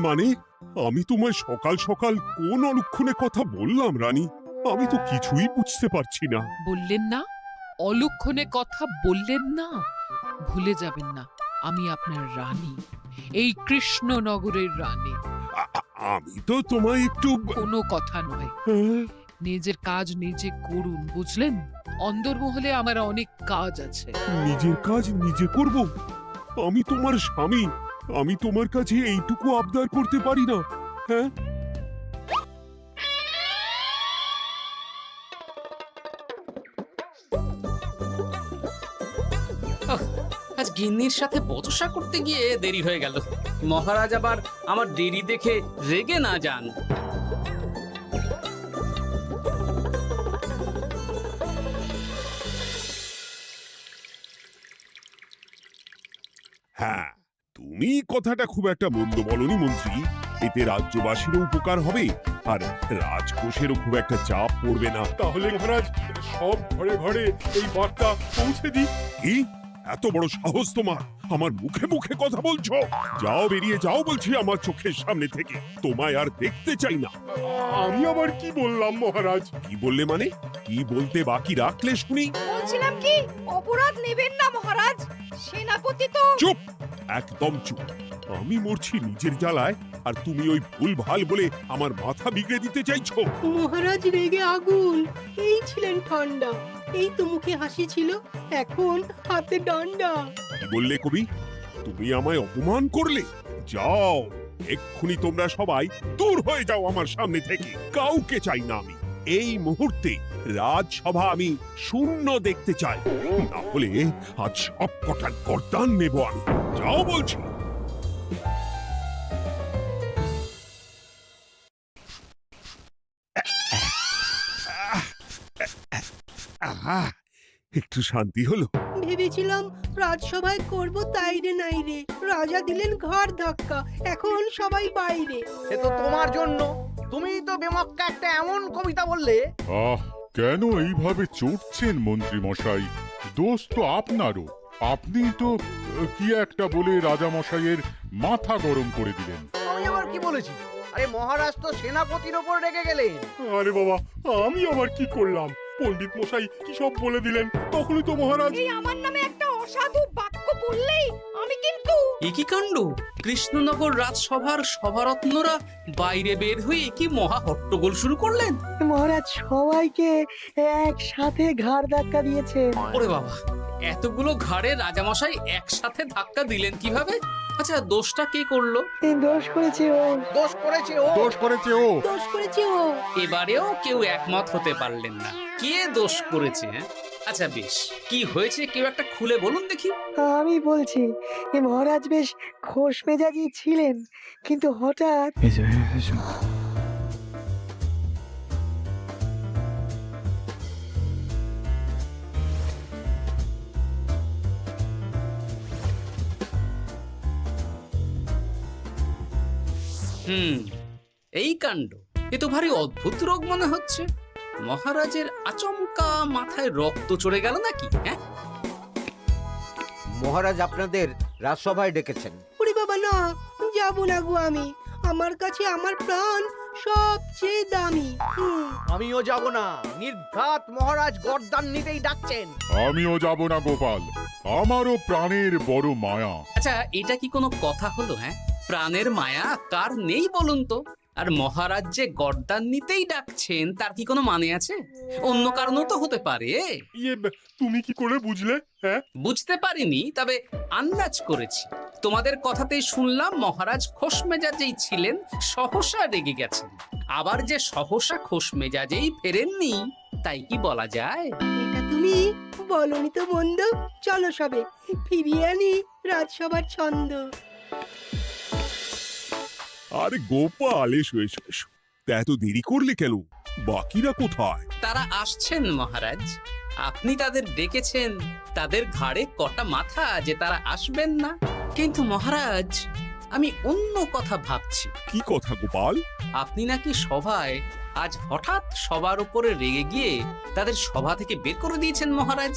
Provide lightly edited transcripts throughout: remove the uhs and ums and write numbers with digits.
মানে আমি তোমায় সকাল সকাল কোন অলক্ষণে কথা বললাম রানী? আমি তো কিছুই বুঝতে পারছি না। বললেন না, অলক্ষণে কথা বললেন না। ভুলে যাবেন না, আমি আপনার রানী, এই কৃষ্ণনগরের রানী। আমি তো তোমায় একটু কোনো কথা নয়, নিজের কাজ নিজে করুন, বুঝলেন? অন্দরমহলে আমার অনেক কাজ আছে। নিজের কাজ নিজে করব? আমি তোমার স্বামী, আমি তোমার কাছে এইটুকু আবদার করতে পারি না? হ্যাঁ, আজ গিন্নির সাথে বচসা করতে গিয়ে দেরি হয়ে গেল। মহারাজ আবার আমার দেরি দেখে রেগে না যান। হ্যাঁ, তুমি কথাটা খুব একটা মন্দ বলনি মন্ত্রী। এতে রাজ্যবাসীরও উপকার হবে, আর রাজকোষেরও খুব একটা চাপ পড়বে না। তাহলে মহারাজ সব ঘরে ঘরে এই বার্তা পৌঁছে দিই। কি এত বড় সাহস তোমার? আমার মুখে মুখে কথা বলছো? যাও, বেরিয়ে যাও বলছি আমার চোখের সামনে থেকে। তোমায় আর দেখতে চাই না। আমি আবার কি বললাম মহারাজ? কি বললে মানে? কি বলতে বাকি রাখলে শুনি? বলছিলাম কি, অপরাধ নেবেন না মহারাজ, সেনাপতি তো। চুপ, একদম চুপ। আমি মরছি নিজের জ্বালায়, আর তুমি ওই ভুল ভাল বলে আমার মাথা বিগড়ে দিতে চাইছো? মহারাজ রেগে আগুন, এই ছিলেন ঠান্ডা, এই তো মুখে হাসি ছিল, এখন হাতে ডান্ডা। কি বললে কবি? তুমি আমায় অপমান করলে? যাও, এক্ষুনি তোমরা সবাই দূর হয়ে যাও আমার সামনে থেকে। কাউকে চাই না আমি। এই মুহূর্তে রাজসভা আমি শূন্য দেখতে চাই, না হলে আজ সব কটার গর্দান নেব আমি। যাও বলছি। আহা, একটু শান্তি হলো। ভেবেছিলাম রাজসভায় করব তাই রে নাই রে, রাজা দিলেন ঘাড় ধাক্কা, এখন সবাই বাইরে। সে তো তোমার জন্য, তুমিই তো বেমক্কা একটা এমন কবিতা বললে। আহ, কেন এইভাবে চড়ছেন মন্ত্রী মশাই? দোষ তো আপনারও। আপনি তো কি একটা বলে রাজা মশাইয়ের মাথা গরম করে দিলেন। আমি আবার কি বলেছি? আরে মহারাজ তো সেনাপতির ওপর রেগে গেলেন। আরে বাবা, আমি আবার কি করলাম? পণ্ডিত মশাই কি সব বলে দিলেন, তখনই তো মহারাজ। এই আমার নামে একটা অসাধু বাক্য বললেই আমি কিন্তু। এ কি কাণ্ড! কৃষ্ণনগর রাজসভার সভারত্নরা বাইরে বের হয়ে কি মহা হট্টগোল শুরু করলেন। মহারাজ সবাইকে একসাথে ঘাড় ধাক্কা দিয়েছে। ওরে বাবা, এতগুলো ঘাড়ে রাজামশাই একসাথে ধাক্কা দিলেন কিভাবে? আচ্ছা, দোষটা কে করলো? দোষ করেছে ও, দোষ করেছে ও। দোষ করেছে ও। দোষ করেছে ও। এবারেও কেউ একমত হতে পারলেন না কে দোষ করেছে। আচ্ছা বেশ, কি হয়েছে কেউ একটা খুলে বলুন দেখি। আমি বলছি, মহারাজ বেশ খোশ মেজাজি ছিলেন, কিন্তু হঠাৎ এই কাণ্ড! এ তো ভারী অদ্ভুত রোগ মনে হচ্ছে। মহারাজের আচমকা মাথায় রক্ত চড়ে গেল নাকি? হ্যাঁ, মহারাজ আপনাদের রাজসভায় ডেকেছেন। ওরে বাবা না, যাব না গো আমি, আমার কাছে আমার প্রাণ সবচেয়ে দামি। আমিও যাব না, নির্ঘাত মহারাজ গর্দান নিতেই ডাকছেন। আমিও যাব না গোপাল, আমারও প্রাণের বড় মায়া। আচ্ছা, এটা কি কোনো কথা হলো? হ্যাঁ, প্রাণের মায়া কার নেই বলুন তো? আর মহারাজ যে গর্দান নিতেই ডাকছেন তার কি কোনো মানে আছে? অন্য কারণও তো হতে পারে। তুমি কি করে বুঝলে? হ্যাঁ, বুঝতে পারিনি, তবে আন্দাজ করেছি। তোমাদের কথাতেই শুনলাম মহারাজ খোশ মেজাজেই ছিলেন, সহসা রেগে গেছেন। আবার যে সহসা খোশ মেজাজেই ফেরেননি, তাই কি বলা যায়? এটা তুমি বলনি তো বন্ধু, চলো সবে ফিরিয়ে আনি রাজসভার ছন্দ। আরে গোপাল, এসো এসো এসো। তা এত দেরি করলে কেন? বাকিরা কোথায়? তারা আসছেন মহারাজ। আপনি তাদের ডেকেছেন, তাদের ঘাড়ে কটা মাথা যে তারা আসবেন না। কিন্তু মহারাজ, আমি অন্য কথা ভাবছি। কি কথা গোপাল? আপনি নাকি সভায় আজ হঠাৎ সবার উপরে রেগে গিয়ে তাদের সভা থেকে বের করে দিয়েছেন মহারাজ।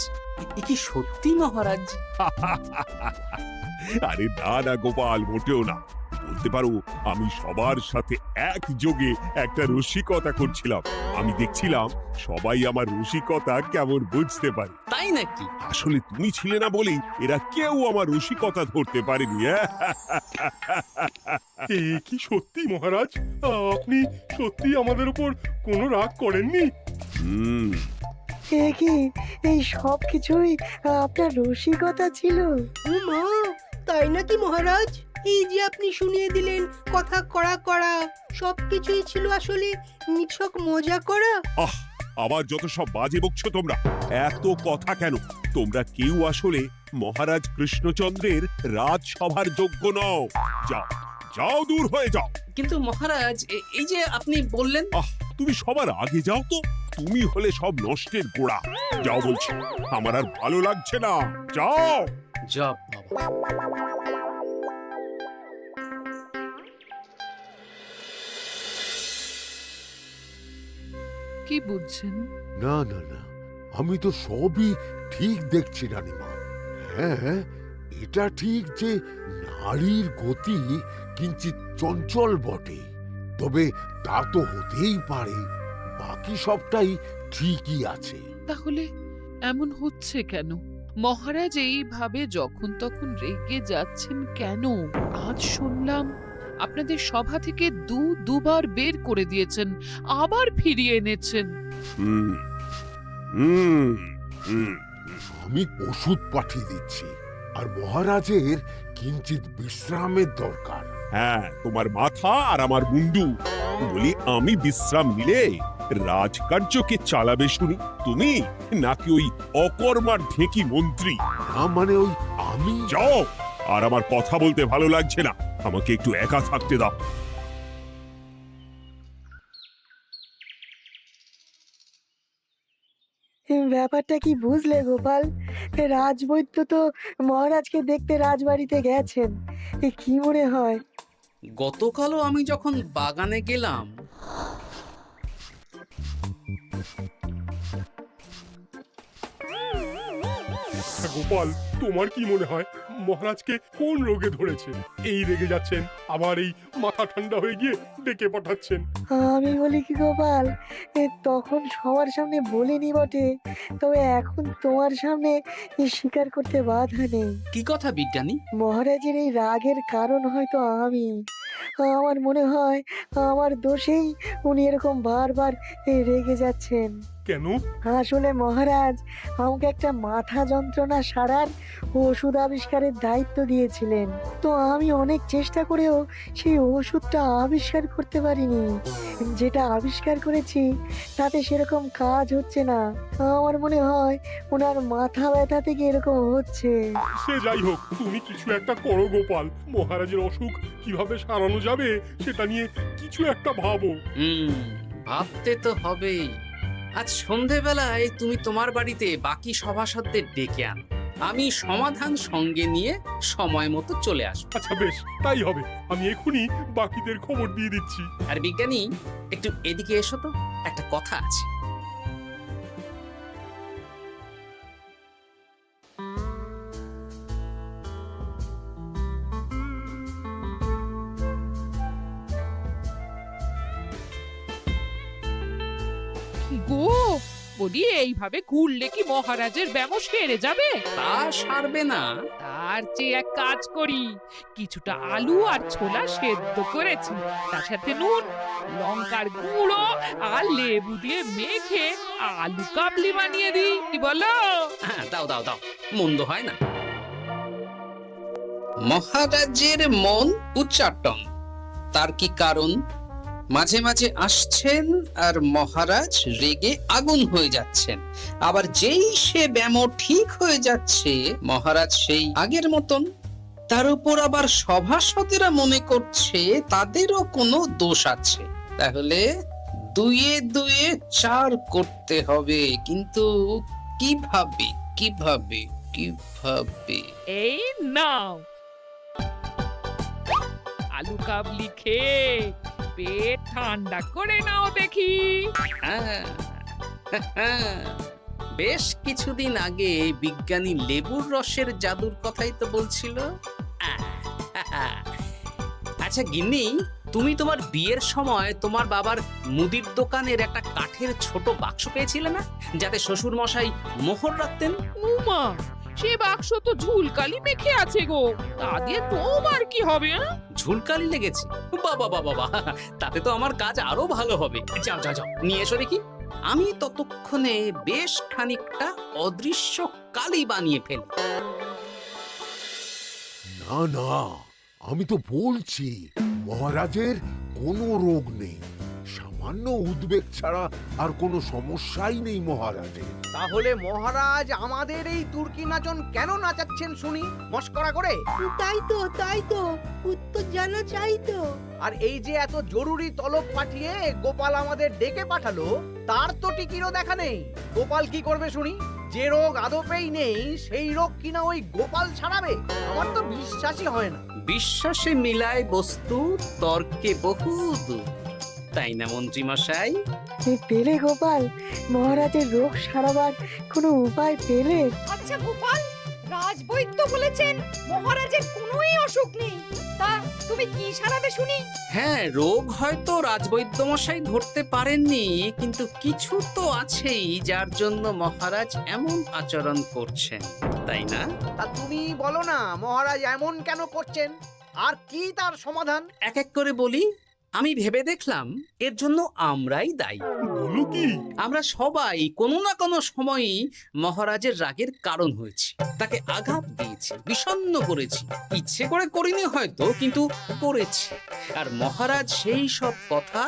এ কি সত্যি মহারাজ? আরে না না গোপাল, মোটেও না। বলতে পারো আমি সবার সাথে একযোগে একটা রসিকতা করছিলাম। আমি দেখছিলাম সবাই আমার রসিকতা কেমন বুঝতে পারে। তাই নাকি? আসলে তুমি ছিলে না বলেই এরা কেউ আমার রসিকতা ধরতে পারেনি। এ কি সত্যি মহারাজ? আপনি সত্যি আমাদের উপর কোনো রাগ করেননি? হুম, এ কি এই সব কিছুই আপনার রসিকতা ছিল? ও মা, তাই নাকি মহারাজ? এই যে আপনি শুনিয়ে দিলেন কথা কড়া কড়া, সবকিছুই ছিল আসলে নিছক মজা করা। আহ, আবার যত সব বাজে বকছো তোমরা। এত কথা কেন? তোমরা কেউ আসলে মহারাজ কৃষ্ণচন্দ্রের রাজসভার যোগ্য নও। যাও, যাও, দূর হয়ে যাও। কিন্তু মহারাজ, এই যে আপনি বললেন। আহ, তুমি সবার আগে যাও তো। তুমি হলে সব নষ্টের গোড়া। যাও বলছি, আমার আর ভালো লাগছে না। যাও। জপ বাবা। কি বুঝছেন? না না না, আমি তো সবই ঠিক দেখছি রানীমা। হ্যাঁ, এটা ঠিক যে নারীর গতি কিঞ্চিত চঞ্চল বটে, তবে তা তো হতেই পারে। বাকি সবটাই ঠিকই আছে। তাহলে এমন হচ্ছে কেন? মহারাজ এইভাবে যখন তখন রেগে যাচ্ছেন কেন? আজ শুনলাম আপনাদের সভা থেকে দুবার বের করে দিয়েছেন, আবার ফিরিয়ে এনেছেন। হুম, হুম, হুম। আমি ওষুধ পাঠিয়ে দিচ্ছি, আর মহারাজের কিঞ্চিত বিশ্রামের দরকার। হ্যাঁ, তোমার মাথা আর আমার মুন্ডু। বলি, আমি বিশ্রাম নিলে রাজকার্যকে চালাবে শুনি তুমি, নাকি ওই অকর্মার ঢেকি মন্ত্রী? না মানে ওই আমি। যাও, আর আমার কথা বলতে ভালো লাগছে না। আমাকে একটু একা থাকতে দাও। ব্যাপারটা কি বুঝলে গোপাল? রাজবৈদ্য তো মহারাজকে দেখতে রাজবাড়িতে গেছেন। কি মনে হয়? গতকালও আমি যখন বাগানে গেলাম, গোপাল, তোমার কি মনে হয় মহারাজকে কোন রোগে ধরেছে? এই রেগে যাচ্ছেন, আবার এই মাথা ঠান্ডা হয়ে গিয়ে ডেকে পাঠাচ্ছেন। আমি বলি কি গোপাল, তখন সবার সামনে বলিনি বটে, তবে এখন তোমার সামনে স্বীকার করতে বাধা নেই। কি কথা বিজ্ঞানী? মহারাজের এই রাগের কারণ হয়তো আমি। আমার মনে হয় আমার দোষেই উনি এরকম বারবার রেগে যাচ্ছেন। কেন? আসলে মহারাজ আমাকে একটা মাথা যন্ত্রণা সারার ওষুধ আবিষ্কারের দায়িত্ব দিয়েছিলেন, তো আমি অনেক চেষ্টা করেও সেই ওষুধটা আবিষ্কার করতে পারিনি। যেটা আবিষ্কার করেছি তাতে সেরকম কাজ হচ্ছে না। আমার মনে হয় ওনার মাথা ব্যথা থেকে এরকম হচ্ছে। সে যাই হোক, তুমি কিছু একটা করো গোপাল। মহারাজের অসুখ কিভাবে সারানো যাবে সেটা নিয়ে কিছু একটা ভাবো। ভাবতে তো হবেই। আজ সন্ধেবেলায় তুমি তোমার বাড়িতে বাকি সভাসদদের ডেকে আনো, আমি সমাধান সঙ্গে নিয়ে সময় মতো চলে আসবো। আচ্ছা বেশ, তাই হবে। আমি এখনই বাকিদের খবর দিয়ে দিচ্ছি। আর বিজ্ঞানী, একটু এদিকে এসো তো, একটা কথা আছে। কি গো, বলি এইভাবে ঘুরলে কি মহারাজের ব্যামো সেরে যাবে? তা সারবে না। তার চেয়ে এক কাজ করি, কিছুটা আলু আর ছোলা সেদ্ধ করেছি, তার সাথে নুন, লঙ্কার গুঁড়ো আর লেবু দিয়ে মেখে আলু কাবলি বানিয়ে দিই, কি বলো? হ্যাঁ, দাও দাও দাও, মন্দ হয় না। মহারাজের মন উচ্চাটন। তার কি কারণ? মাঝে মাঝে আসছেন আর মহারাজ রেগে আগুন হয়ে যাচ্ছেন, আবার যেই সে ব্যামো ঠিক হয়ে যাচ্ছে মহারাজ সেই আগের মতন। তার উপর আবার সভাসদেরা মনে করছে তাদেরও কোনো দোষ আছে। তাহলে দুয়ে দুয়ে চার করতে হবে, কিন্তু কিভাবে কিভাবে কিভাবে? এই নাও আলু কাবলি খেয়ে পেট ঠান্ডা করে নাও দেখি। বেশ কিছুদিন আগে বিজ্ঞানী লেবুর রসের জাদুর কথাই তো বলছিল। আজ আচ্ছা গিন্নি, তুমি তোমার বিয়ের সময় তোমার বাবার মুদির দোকানের একটা কাঠের ছোট বাক্স পেয়েছিলে না, যাতে শ্বশুর মশাই মোহর রাখতেন? উমা, সে বাক্স তো ঝুলকালি মেখে আছে গো, তা দিয়ে তোমার কি হবে? ঝুলকালি লেগেছে? বাবা বাবা বাবা, তাতে তো আমার কাজ আরো ভালো হবে। যাও যাও যাও, নিয়ে এসো দেখি। আমি ততক্ষণে বেশ খানিকটা অদৃশ্য কালি বানিয়ে ফেলি। না না, আমি তো বলছি মহারাজের কোনো রোগ নেই, সামান্য উদ্বেগ ছাড়া আর কোনো সমস্যাই নেই মহারাজের। তাহলে মহারাজ আমাদের এই তুর্কি নাচন কেন নাচাচ্ছেন শুনি, মস্করা করে? তাই তো উত্তর জানা চাই তো। আর এই যে এত জরুরি তলব পাঠিয়ে গোপাল আমাদের ডেকে পাঠালো, তার তো টিকিরও দেখা নেই। গোপাল কি করবে শুনি? যে রোগ আদপেই নেই সেই রোগ কিনা ওই গোপাল ছাড়াবে? আমার তো বিশ্বাসই হয় না। বিশ্বাসে মিলায় বস্তু, তর্কে বহু দূর, তাই না মন্ত্রী মশাই? পেলে গোপাল, মহারাজের রোগ সারাবার কোনো উপায় পেলে? আচ্ছা গোপাল, রাজবৈদ্য বলেছেন মহারাজের কোনোই অসুখ নেই, তা তুমি কি সারাবে শুনি? হ্যাঁ, রোগ হয়তো রাজবৈদ্য মশাই ধরতে পারেননি, কিন্তু কিছু তো আছেই যার জন্য মহারাজ এমন আচরণ করছেন, তাই না? তা তুমি বলো না মহারাজ এমন কেন করছেন, আর কি তার সমাধান? এক এক করে বলি। আমি ভেবে দেখলাম এর জন্য আমরাই দায়ী। বলো কি? আমরা সবাই কোনো না কোনো সময়ই মহারাজের রাগের কারণ হয়েছি, তাকে আঘাত দিয়েছি, বিষণ্ণ করেছি। ইচ্ছে করে করিনি হয়তো, কিন্তু করেছি। আর মহারাজ সেই সব কথা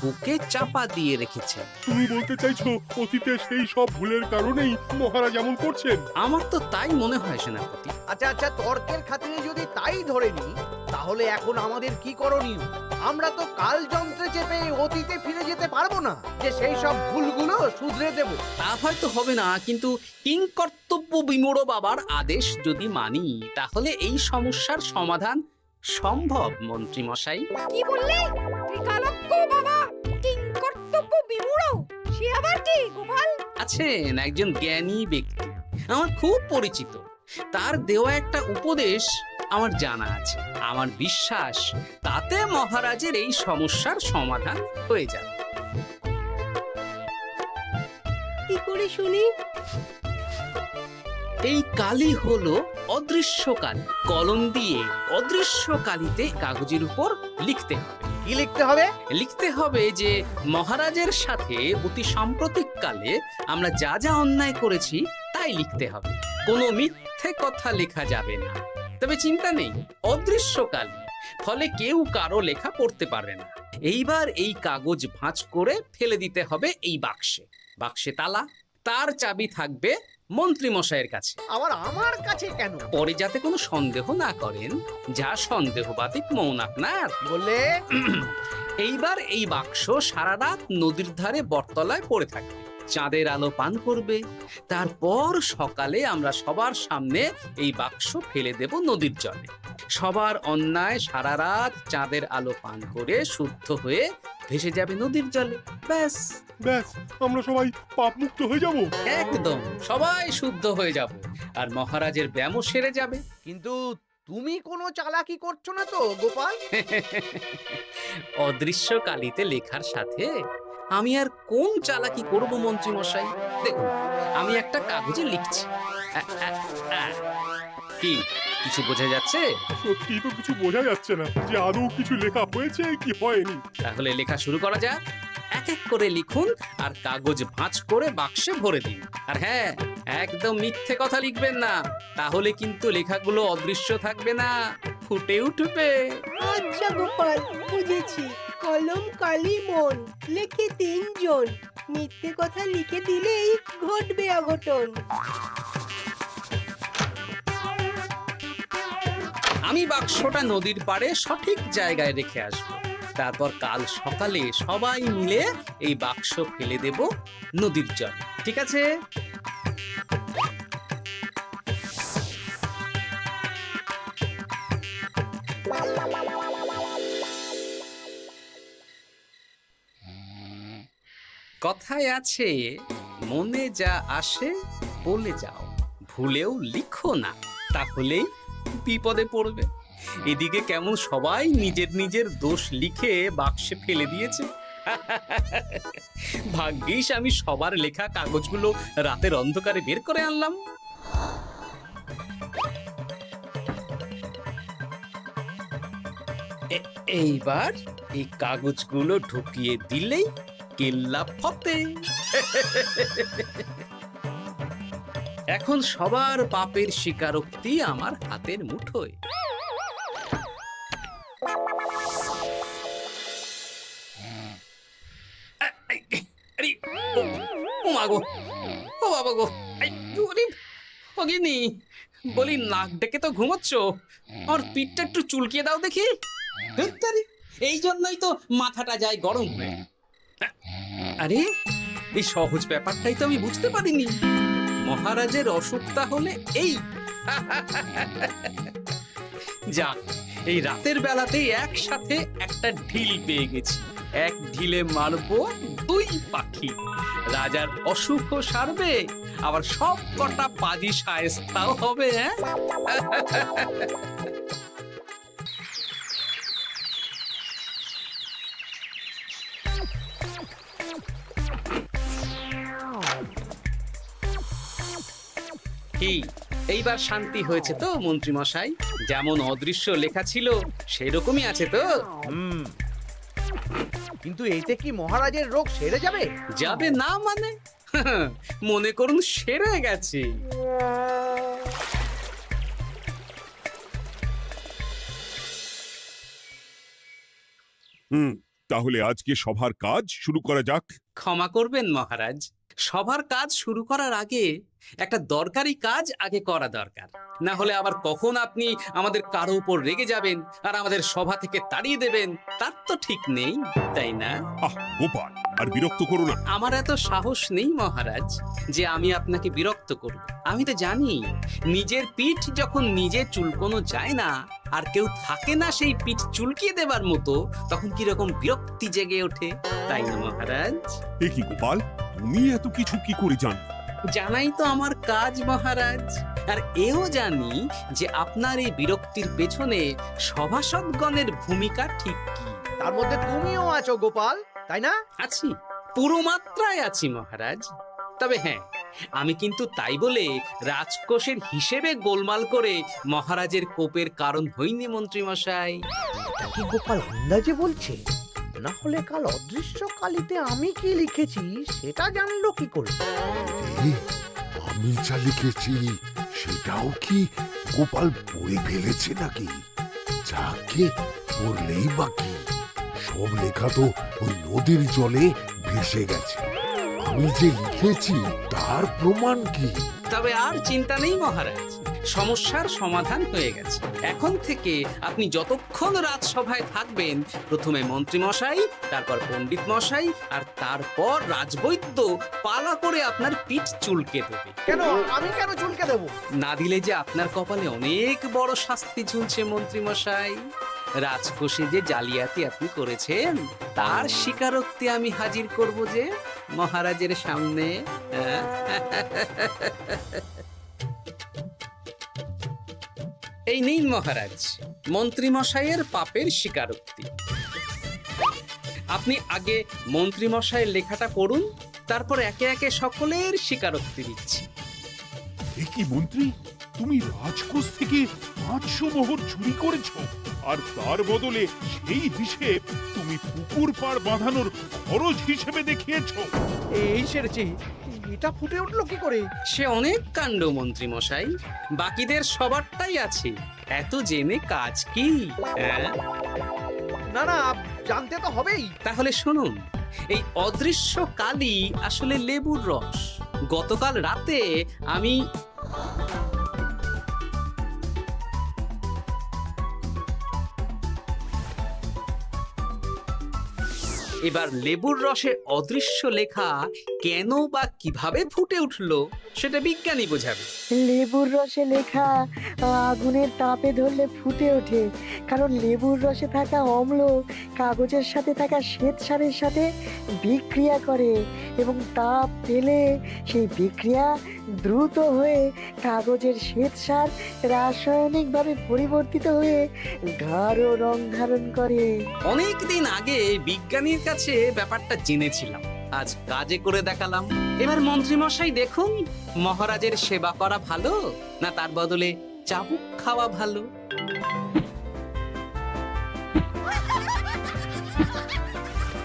বুকে চাপা দিয়ে রেখেছেন। তুমি বলতে চাইছো অতীতে সেই সব ভুলের কারণেই মহারাজ এমন করছেন? আমার তো তাই মনে হয় সেনাপতি। আচ্ছা তর্কের খাতিরে যদি তাই ধরে নি, তাহলে এখন আমাদের কি করণীয়? আমরা তো কাল যন্ত্রে চেপে অতীতে ফিরে যেতে পারবো না যে সেই সব ভুলগুলো শুধরে দেব। তা হয়তো হবে না, কিন্তু কিংকর্তব্য বিমূঢ় বাবার আদেশ যদি মানি, তাহলে এই সমস্যার সমাধান সম্ভব মন্ত্রী মশাই। কি বললে? ত্রিকালজ্ঞ বাবা কিংকর্তব্য বিমূঢ়, সে আবার কি গোপাল? আছেন একজন জ্ঞানী ব্যক্তি, আমার খুব পরিচিত। তার দেওয়া একটা উপদেশ আমার জানা আছে। আমার বিশ্বাস তাতে মহারাজের এই সমস্যার সমাধান হয়ে যাবে। কি করে শুনি? এই কালি হলো অদৃশ্য কালি। কলম দিয়ে অদৃশ্য কালিতে কাগজের উপর লিখতে হবে। কি লিখতে হবে? লিখতে হবে যে মহারাজের সাথে অতি সাম্প্রতিক কালে আমরা যা যা অন্যায় করেছি তাই লিখতে হবে। কোনো মিথ্যে কথা লেখা যাবে না। তবে চিন্তা নেই, অদৃশ্য কালি, ফলে কেউ কারো লেখা পড়তে পারবে না। এইবার এই কাগজ ভাঁজ করে ফেলে দিতে হবে এই বাক্সে। বাক্সে তালা, তার চাবি থাকবে মন্ত্রী মশাইয়ের কাছে। আবার আমার কাছে কেন? পরে যাতে কোনো সন্দেহ না করেন, যা সন্দেহবাতিক মৌন আপনার। বললে এইবার এই বাক্স সারা রাত নদীর ধারে বটতলায় পড়ে থাকবে, চাঁদের আলো পান করবে। তারপর সকালে আমরা সবার সামনে এই বাক্স ফেলে দেব নদীর জলে। সবার অন্যায় সারা রাত চাঁদের আলো পান করে শুদ্ধ হয়ে ভেসে যাবে নদীর জলে। ব্যাস ব্যাস, আমরা সবাই পাপ মুক্ত হয়ে যাব। একদম সবাই শুদ্ধ হয়ে যাব, আর মহারাজের ব্যায়ামও সেরে যাবে। কিন্তু তুমি কোনো চালাকি করছো না তো গোপাল? অদৃশ্য কালিতে লেখার সাথে আমি আর কোন চালাকি করব মন্ত্রী মশাই? দেখুন, আমি একটা কাগজে লিখছি। কি কিছু বোঝা যাচ্ছে? সত্যি তো কিছু বোঝা যাচ্ছে না যে আদৌ কিছু লেখা হয়েছে কি হয়নি। তাহলে লেখা শুরু করা যাক। এক এক করে লিখুন আর কাগজ ভাঁজ করে বাক্সে ভরে দিন। আর হ্যাঁ, একদম মিথ্যে কথা লিখবেন না, তাহলে কিন্তু লেখাগুলো অদৃশ্য থাকবে না, ফুটে উঠবে। আচ্ছা গোপাল, বুঝেছি। কলম কালি মন, লেখে 3 জন। মিথ্যে কথা লিখে দিলেই ঘটবে অঘটন। আমি বাক্সটা নদীর পাড়ে সঠিক জায়গায় রেখে আসব। তারপর কাল সকালে সবাই মিলে এই বাক্স ফেলে দেব নদীর জলে। ঠিক আছে? কথায় আছে, মনে যা আসে বলে যাও, ভুলেও লিখো না, তাহলেই বিপদে পড়বে। এদিকে কেমন সবাই নিজের নিজের দোষ লিখে বাক্সে ফেলে দিয়েছে। ভাগ্যিস আমি সবার লেখা কাগজগুলো রাতের অন্ধকারে বের করে আনলাম। এইবার এই কাগজগুলো ঢুকিয়ে দিলেই কেল্লা ফতে। এখন সবার পাপের স্বীকারোক্তি আমার হাতের মুঠোয়। আরে, ও মা গো, ও বাবা গো, অগিনি বলি, নাক ডেকে তো ঘুমোচ্ছ, আমার পিঠটা একটু চুলকিয়ে দাও দেখি। ধ্যাত্তারি, এই জন্যই তো মাথাটা যায় গরম হয়ে। আরে, এই সহজ ব্যাপারটাই তো আমি বুঝতে পারিনি। মহারাজের অসুখ তাহলে এই। যাক, এই রাতের বেলাতেই একসাথে একটা ঢিল পেয়ে গেছি। এক ঢিলে মারবো 2 পাখি। রাজার অসুখও সারবে, আবার সব কটা পাজি শায়েস্তাও হবে। কি এইবার শান্তি হয়েছে তো মন্ত্রী মশাই? যেমন অদৃশ্য লেখা ছিল সেরকমই আছে তো? কিন্তু এতে কি মহারাজের রোগ সেরে যাবে? যাবে না মানে? মনে করুন সেরে গেছে। তাহলে আজকে সভার কাজ শুরু করা যাক। ক্ষমা করবেন মহারাজ, সবার কাজ শুরু করার আগে একটা দরকারি কাজ আগে করা দরকার। না হলে আবার কখন আপনি আমাদের কারো উপর রেগে যাবেন আর আমাদের সভা থেকে তাড়িয়ে দেবেন, তার তো ঠিক নেই, তাই না? গোপাল, আর বিরক্ত করো না। আমার এত সাহস নেই মহারাজ যে আমি আপনাকে বিরক্ত করব। আমি তো জানি নিজের পিঠ যখন নিজে চুলকোনো যায় না, আর কেউ থাকে না সেই পিঠ চুলকিয়ে দেবার মতো, তখন কিরকম বিরক্তি জেগে ওঠে, তাই না মহারাজ? এ কি গোপাল, তুমি এত কিছু কি করে জানো? জানাই তো আমার কাজ মহারাজ। আর এও জানি যে আপনার এই বিরক্তির পেছনে সভাসদগণের ভূমিকা ঠিক কি। তার মধ্যে তুমিও আছো গোপাল, তাই না? আছি, পুরো মাত্রায় আছি মহারাজ। তবে হ্যাঁ, আমি কিন্তু তাই বলে রাজকোষের হিসেবে গোলমাল করে মহারাজের কোপের কারণ হইনি মন্ত্রী মশাই। এটা কি গোপাল আন্দাজে বলছে? না হলে কাল অদৃশ্য কালিতে আমি কি লিখেছি সেটা জানলো কি করে? আমি যা লিখেছি সেটাও কি গোপাল পড়ে ফেলেছে নাকি? যাকে পড়লেই বাকি, সব লেখা তো ওই নদীর জলে ভেসে গেছে। আমি যে লিখেছি তার প্রমাণ কি? তবে আর চিন্তা নেই মহারাজ, সমস্যার সমাধান হয়ে গেছে। এখন থেকে আপনি যতক্ষণ রাজসভায় থাকবেন, প্রথমে মন্ত্রী মশাই, তারপর পণ্ডিত মশাই, আর তারপর রাজবৈদ্য পালা করে আপনার পিঠ চুলকে দেবে। কেন আমি কেন চুলকে দেবো? না দিলে যে আপনার কপালে অনেক বড় শাস্তি ঝুলছে মন্ত্রী মশাই। রাজকোষে যে জালিয়াতি আপনি করেছেন তার স্বীকারোক্তি আমি হাজির করব যে মহারাজের সামনে। এই নিন মহারাজ, মন্ত্রী মশাইয়ের পাপের স্বীকারোক্তি। আপনি আগে মন্ত্রী মশাইয়ের লেখাটা পড়ুন, তারপর একে একে সকলের স্বীকারোক্তি দিচ্ছি। এ কি মন্ত্রী, তুমি রাজকোষ থেকে 500 মোহর চুরি করেছো, আর তার বদলে সেই হিসেব তুমি পুকুর পাড় বাঁধানোর খরচ হিসেবে দেখিয়েছো। এই সেরেছি, এটা ফুটে উঠলো কি করে? সে অনেক কাণ্ড মন্ত্রী মশাই, বাকিদের সবারটাই আছে, এত জেনে কাজ কি? না না, জানতে তো হবেই। তাহলে শুনুন, এই অদৃশ্য কালি আসলে লেবুর রস। গতকাল রাতে আমি এবার লেবুর রসে অদৃশ্য লেখা কেন বা কিভাবে ফুটে উঠলো সেটা বিজ্ঞানী বোঝাবে। লেবুর রসে লেখা আগুনের তাপে ধরলে ফুটে ওঠে, কারণ লেবুর রসে থাকা অম্ল কাগজের সাথে থাকা শ্বেত সারের সাথে বিক্রিয়া করে এবং তাপ পেলে সেই বিক্রিয়া দ্রুত হয়ে কাগজের শ্বেতসার রাসায়নিকভাবে পরিবর্তিত হয়ে গাঢ় রং ধারণ করে। অনেক দিন আগে বিজ্ঞানীর কাছে ব্যাপারটা জেনেছিলাম, আজ কাজে করে দেখালাম। এবার মন্ত্রী মশাই দেখুন, মহারাজের সেবা করা ভালো না তার বদলে চাবুক খাওয়া ভালো?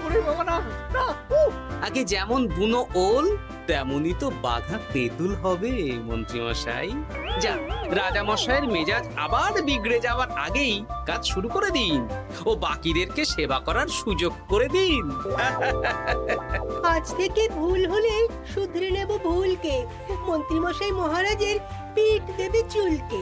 ওরে বাবা না, না, উফ! আগে যেমন বুনো ওল তেমনই তো বাঘা তেঁতুল হবে মন্ত্রী মশাই। যা, রাজা মশাইয়ের মেজাজ আবার বিগড়ে যাওয়ার আগেই কাজ শুরু করে দিন ও বাকিদেরকে সেবা করার সুযোগ করে দিন। আজ থেকে ভুল হলে শুধরে নেব ভুলকে। মন্ত্রীমশাই মহারাজের পিঠ দেবে চুলকে।